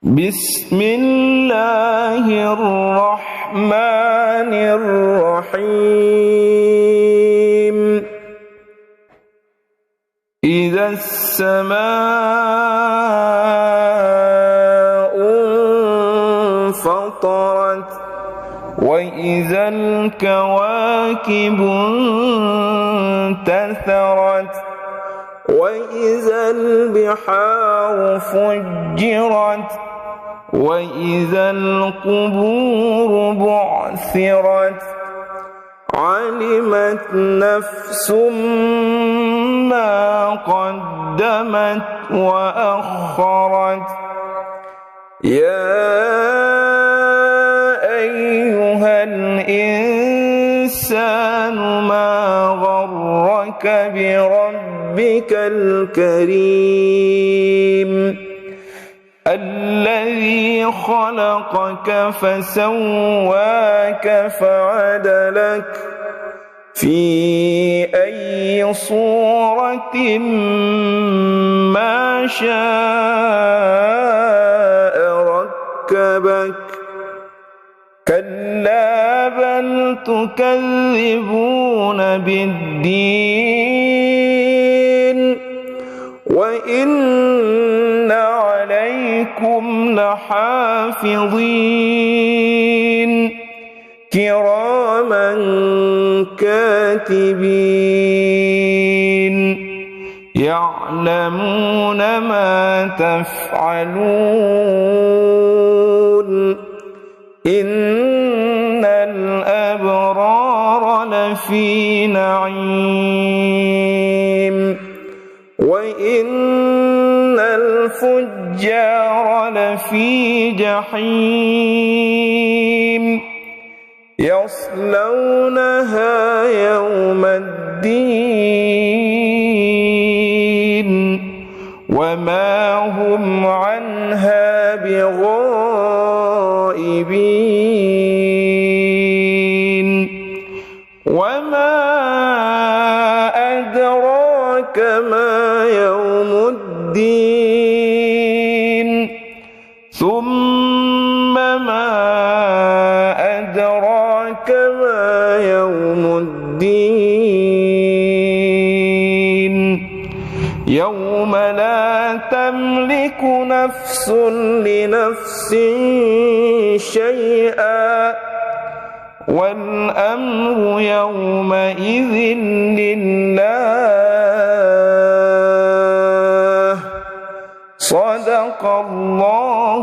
بسم الله الرحمن الرحيم إذا السماء انفطرت وإذا الكواكب انتثرت وإذا البحار فجرت وإذا القبور بعثرت علمت نفس ما قدمت وأخرت يا أيها الإنسان ما غرك بربك الكريم الذي خلقك فسواك فعدلك في أي صورة ما شاء ركبك كلا بل تكذبون بالدين وإن عليكم لحافظين كراما كاتبين يعلمون ما تفعلون إن الأبرار لفي نعيم وإن الفجار لفي جحيم يصلونها يوم الدين وما هم عنها بغائبين وما أدراك ما يوم الدين ثم ما أدراك ما يوم الدين يوم لا تملك نفس لنفس شيئا والأمر يومئذ لله صدق الله